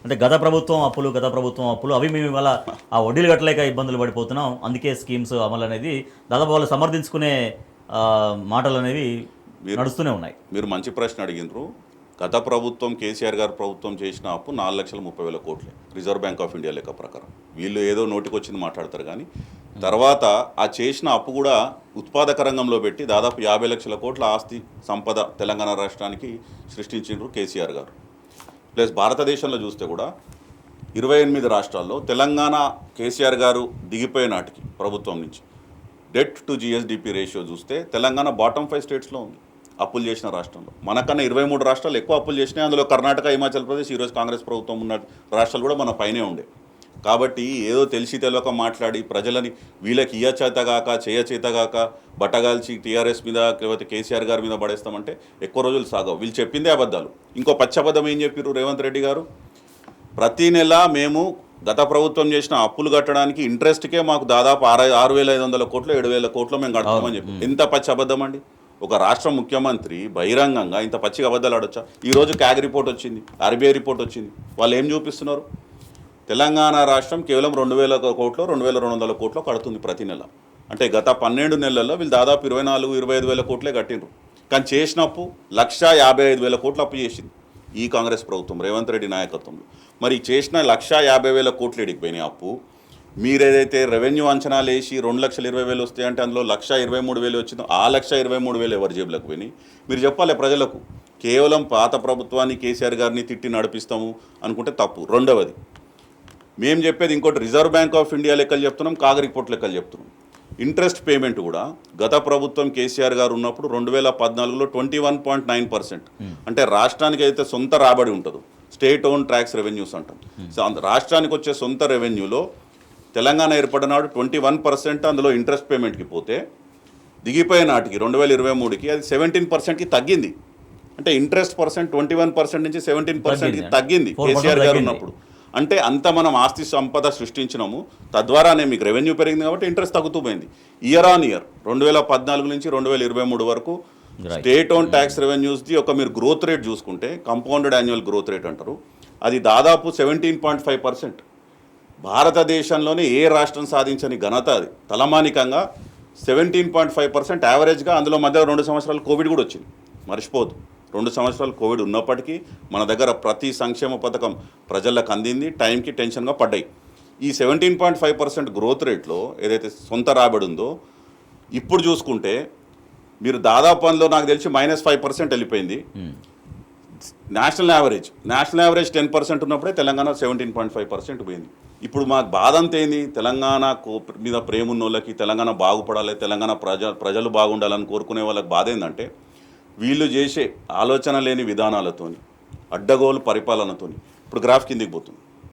అంటే గత ప్రభుత్వం అప్పులు అవి మేము ఇవాళ ఆ వడ్డీలు కట్టలేక ఇబ్బందులు పడిపోతున్నాం, అందుకే స్కీమ్స్ అమలు అనేది దాదాపు వాళ్ళు సమర్థించుకునే మాటలు అనేవి నడుస్తూనే ఉన్నాయి. మీరు మంచి ప్రశ్న అడిగినారు. గత ప్రభుత్వం కేసీఆర్ గారు ప్రభుత్వం చేసిన అప్పు 4,30,000 కోట్లే రిజర్వ్ బ్యాంక్ ఆఫ్ ఇండియా లెక్క ప్రకారం. వీళ్ళు ఏదో నోటికొచ్చింది మాట్లాడతారు కానీ తర్వాత ఆ చేసిన అప్పు కూడా ఉత్పాదక రంగంలో పెట్టి దాదాపు 50 లక్షల కోట్ల ఆస్తి సంపద తెలంగాణ రాష్ట్రానికి సృష్టించిండ్రు కేసీఆర్ గారు. ప్లస్ భారతదేశంలో చూస్తే కూడా 28 రాష్ట్రాల్లో తెలంగాణ కేసీఆర్ గారు దిగిపోయే నాటికి ప్రభుత్వం నుంచి డెట్ టు జిఎస్డిపి రేషియో చూస్తే తెలంగాణ బాటమ్ 5 స్టేట్స్లో ఉంది అప్పులు చేసిన రాష్ట్రంలో. మనకన్నా 23 రాష్ట్రాలు ఎక్కువ అప్పులు చేసినాయి. అందులో కర్ణాటక, హిమాచల్ ప్రదేశ్, ఈరోజు కాంగ్రెస్ ప్రభుత్వం ఉన్న రాష్ట్రాలు కూడా మన పైనే ఉండే. కాబట్టి ఏదో తెలిసి తెలియక మాట్లాడి ప్రజలని వీళ్ళకి చేతగాక చేయచేతగాక బట్టగాల్చి టీఆర్ఎస్ మీద లేకపోతే కేసీఆర్ గారి మీద పడేస్తామంటే ఎక్కువ రోజులు సాగవు. వీళ్ళు చెప్పిందే అబద్ధాలు. ఇంకో పచ్చబద్ధం ఏం చెప్పారు రేవంత్ రెడ్డి గారు? ప్రతీ నెల మేము గత ప్రభుత్వం చేసిన అప్పులు కట్టడానికి ఇంట్రెస్ట్కే మాకు దాదాపు 6,500 కోట్లు 7,000 కోట్లు మేము కడతామని చెప్పి. ఎంత పచ్చి అబద్ధం అండి! ఒక రాష్ట్ర ముఖ్యమంత్రి బహిరంగంగా ఇంత పచ్చిగా అబద్ధాలు ఆడొచ్చా? ఈరోజు క్యాగ్ రిపోర్ట్ వచ్చింది, ఆర్బీఐ రిపోర్ట్ వచ్చింది. వాళ్ళు ఏం చూపిస్తున్నారు? తెలంగాణ రాష్ట్రం కేవలం 2,000 కోట్లు 2,200 కోట్లు కడుతుంది ప్రతి నెల. అంటే గత 12 నెలల్లో వీళ్ళు దాదాపు 24,000-25,000 కోట్లే కట్టిండ్రు. కానీ చేసినప్పు 1,55,000 కోట్లు అప్పు చేసింది ఈ కాంగ్రెస్ ప్రభుత్వం రేవంత్ రెడ్డి నాయకత్వంలో. మరి చేసిన 1,50,000 కోట్లు ఎడిగిపోయినాయి అప్పు. మీరేదైతే రెవెన్యూ అంచనాలు వేసి 2,20,000 వస్తాయంటే అందులో 1,23,000 వచ్చిందో ఆ 1,23,000 ఎవరి జేబులకు పోయినాయి? మీరు చెప్పాలి ప్రజలకు. కేవలం పాత ప్రభుత్వాన్ని కేసీఆర్ గారిని తిట్టి నడిపిస్తాము అనుకుంటే తప్పు. రెండవది మేము చెప్పేది ఇంకోటి, రిజర్వ్ బ్యాంక్ ఆఫ్ ఇండియా లెక్కలు చెప్తున్నాం, కాగ్ రిపోర్ట్ లెక్కలు చెప్తున్నాం. ఇంట్రెస్ట్ పేమెంట్ కూడా గత ప్రభుత్వం కేసీఆర్ గారు ఉన్నప్పుడు 2014లో 21.9%. అంటే రాష్ట్రానికి అయితే సొంత రాబడి ఉంటుందో స్టేట్ ఓన్ ట్యాక్స్ రెవెన్యూస్ అంటాం. రాష్ట్రానికి వచ్చే సొంత రెవెన్యూలో తెలంగాణ ఏర్పడినాడు 21%. అందులో ఇంట్రెస్ట్ పేమెంట్కి పోతే దిగిపోయే నాటికి 2023కి అది 17%కి తగ్గింది. అంటే ఇంట్రెస్ట్ పర్సెంట్ 21% నుంచి 17%కి తగ్గింది కేసీఆర్ గారు ఉన్నప్పుడు. అంటే అంత మనం ఆస్తి సంపద సృష్టించినాము, తద్వారానే మీకు రెవెన్యూ పెరిగింది కాబట్టి ఇంట్రెస్ట్ తగ్గుతూ పోయింది. ఇయర్ ఆన్ ఇయర్ 2014 నుంచి 2023 వరకు స్టేట్ ఓన్ ట్యాక్స్ రెవెన్యూస్ది ఒక మీరు గ్రోత్ రేట్ చూసుకుంటే కంపౌండెడ్ యాన్యువల్ గ్రోత్ రేట్ అంటారు, అది దాదాపు 17.5%. భారతదేశంలోనే ఏ రాష్ట్రం సాధించని ఘనత అది. తలమానికంగా 17.5% యావరేజ్గా. అందులో మధ్య 2 సంవత్సరాలు కోవిడ్ కూడా వచ్చింది, మర్చిపోదు. 2 సంవత్సరాలు కోవిడ్ ఉన్నప్పటికీ మన దగ్గర ప్రతి సంక్షేమ పథకం ప్రజలకు అందింది, టైంకి టెన్షన్గా పడ్డాయి. ఈ 17.5% గ్రోత్ రేట్లో ఏదైతే సొంత రాబడి ఉందో ఇప్పుడు చూసుకుంటే మీరు దాదాపు అందులో నాకు తెలిసి -5% వెళ్ళిపోయింది. నేషనల్ యావరేజ్ 10% ఉన్నప్పుడే తెలంగాణ 17.5% పోయింది. ఇప్పుడు మాకు బాధ అంతా ఏంది? తెలంగాణ మీద ప్రేమ ఉన్న వాళ్ళకి తెలంగాణ బాగుపడాలి, తెలంగాణ ప్రజలు బాగుండాలని కోరుకునే వాళ్ళకి బాధ ఏంటంటే వీళ్ళు చేసే ఆలోచన లేని విధానాలతోని, అడ్డగోలు పరిపాలనతోని ఇప్పుడు గ్రాఫ్ కిందికి పోతుంది.